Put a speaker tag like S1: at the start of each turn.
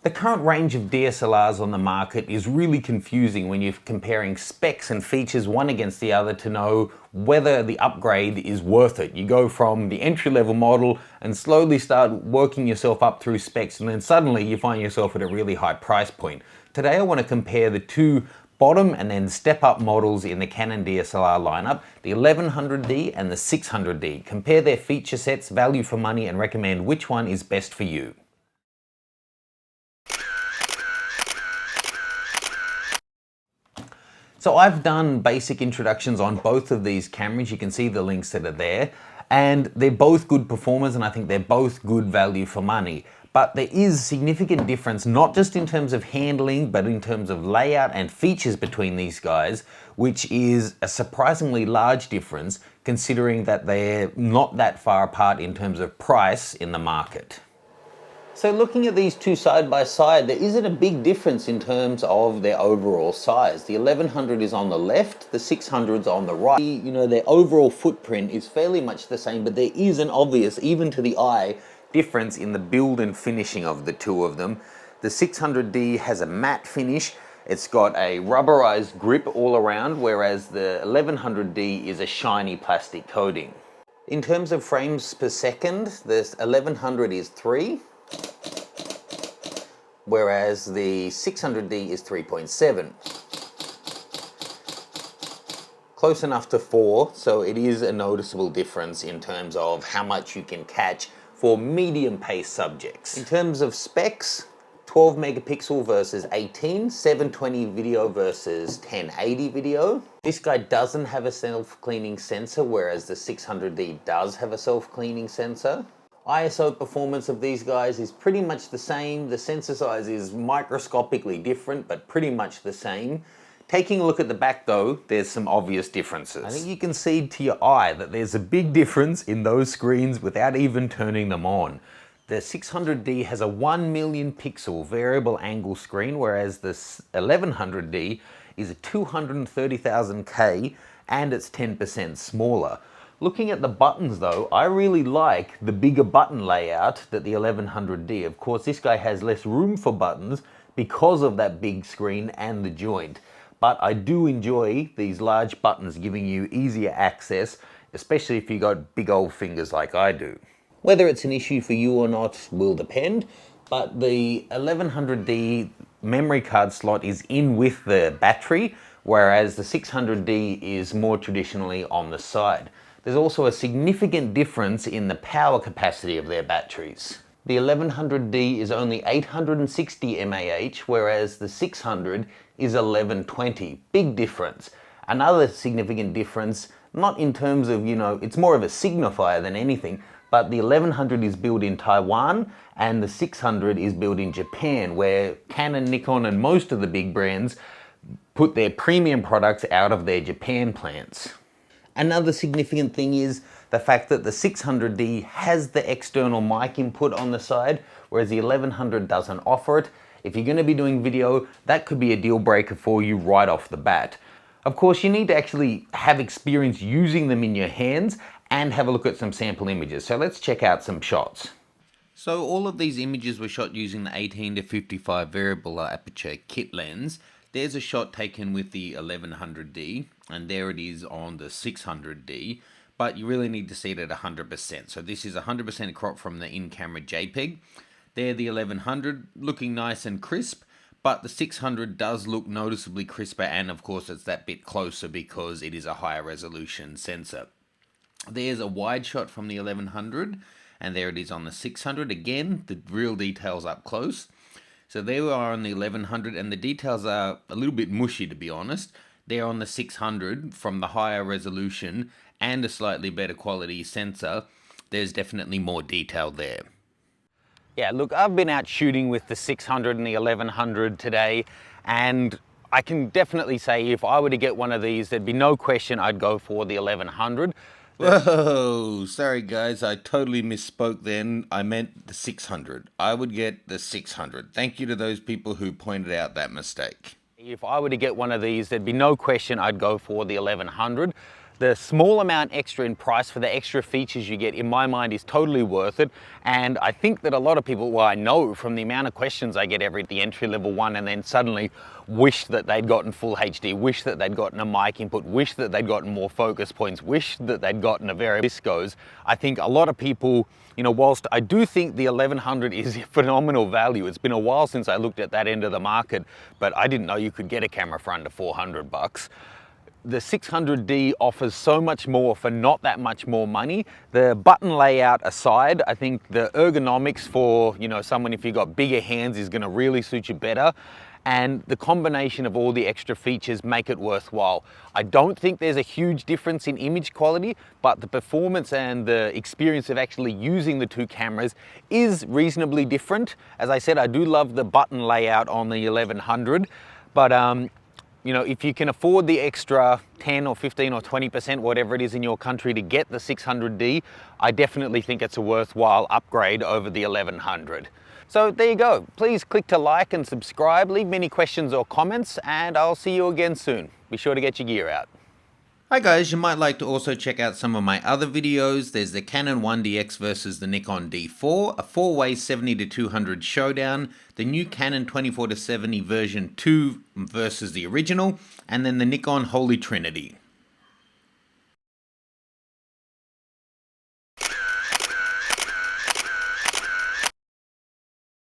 S1: The current range of DSLRs on the market is really confusing when you're comparing specs and features one against the other to know whether the upgrade is worth it. You go from the entry-level model and slowly start working yourself up through specs, and then suddenly you find yourself at a really high price point. Today I want to compare the two bottom and then step up models in the Canon DSLR lineup, the 1100D and the 600D. Compare their feature sets, value for money, and recommend which one is best for you. So I've done basic introductions on both of these cameras. You can see the links that are there, and they're both good performers, and I think they're both good value for money. But there is significant difference, not just in terms of handling, but in terms of layout and features between these guys, which is a surprisingly large difference considering that they're not that far apart in terms of price in the market. So looking at these two side by side, there isn't a big difference in terms of their overall size. The 1100 is on the left, the 600's on the right. You know, their overall footprint is fairly much the same, but there is an obvious, even to the eye, difference in the build and finishing of the two of them. The 600D has a matte finish. It's got a rubberized grip all around, whereas the 1100D is a shiny plastic coating. In terms of frames per second, this 1100 is 3. Whereas the 600D is 3.7. Close enough to 4, so it is a noticeable difference in terms of how much you can catch for medium pace subjects. In terms of specs, 12 megapixel versus 18, 720 video versus 1080 video. This guy doesn't have a self-cleaning sensor, whereas the 600D does have a self-cleaning sensor. ISO performance of these guys is pretty much the same. The sensor size is microscopically different, but pretty much the same. Taking a look at the back though, there's some obvious differences. I think you can see to your eye that there's a big difference in those screens without even turning them on. The 600D has a 1 million pixel variable angle screen, whereas the 1100D is a 230,000K and it's 10% smaller. Looking at the buttons though, I really like the bigger button layout that the 1100D. Of course, this guy has less room for buttons because of that big screen and the joint. But I do enjoy these large buttons giving you easier access, especially if you got big old fingers like I do. Whether it's an issue for you or not will depend, but the 1100D memory card slot is in with the battery, whereas the 600D is more traditionally on the side. There's also a significant difference in the power capacity of their batteries. The 1100D is only 860 mAh, whereas the 600 is 1120. Big difference. Another significant difference, not in terms of, you know, it's more of a signifier than anything, but the 1100 is built in Taiwan and the 600 is built in Japan, where Canon, Nikon, and most of the big brands put their premium products out of their Japan plants. Another significant thing is the fact that the 600D has the external mic input on the side, whereas the 1100 doesn't offer it. If you're going to be doing video, that could be a deal breaker for you right off the bat. Of course, you need to actually have experience using them in your hands and have a look at some sample images. So let's check out some shots. So all of these images were shot using the 18 to 55 variable aperture kit lens. There's a shot taken with the 1100D, and there it is on the 600D, but you really need to see it at 100%. So this is 100% crop from the in-camera JPEG. There the 1100 looking nice and crisp, but the 600 does look noticeably crisper, and of course it's that bit closer because it is a higher resolution sensor. There's a wide shot from the 1100, and there it is on the 600. Again, the real details up close. So there we are on the 1100, and the details are a little bit mushy, to be honest. They're on the 600 from the higher resolution and a slightly better quality sensor. There's definitely more detail there. Yeah, look, I've been out shooting with the 600 and the 1100 today, and I can definitely say if I were to get one of these, there'd be no question I'd go for the 1100. Whoa, sorry guys, I totally misspoke then. I meant the 600. I would get the 600. Thank you to those people who pointed out that mistake. If I were to get one of these, there'd be no question I'd go for the 1100. the small amount extra in price for the extra features you get, in my mind, is totally worth it. And I think that a lot of people, well, I know from the amount of questions I get every the entry level one, and then suddenly wish that they'd gotten full HD, wish that they'd gotten a mic input, wish that they'd gotten more focus points, wish that they'd gotten a very, this goes. I think a lot of people, you know, whilst I do think the 1100 is phenomenal value, it's been a while since I looked at that end of the market, but I didn't know you could get a camera for under 400 bucks. The 600D offers so much more for not that much more money. The button layout aside, I think the ergonomics for, you know, someone if you've got bigger hands is gonna really suit you better. And the combination of all the extra features make it worthwhile. I don't think there's a huge difference in image quality, but the performance and the experience of actually using the two cameras is reasonably different. As I said, I do love the button layout on the 1100, but you know, if you can afford the extra 10 or 15 or 20%, whatever it is in your country, to get the 600D, I definitely think it's a worthwhile upgrade over the 1100. So there you go. Please click to like and subscribe, leave me any questions or comments, and I'll see you again soon. Be sure to get your gear out.
S2: Hi guys, you might like to also check out some of my other videos. There's the Canon 1DX versus the Nikon D4, a 4-way 70-200 showdown, the new Canon 24-70 version 2 versus the original, and then the Nikon Holy Trinity.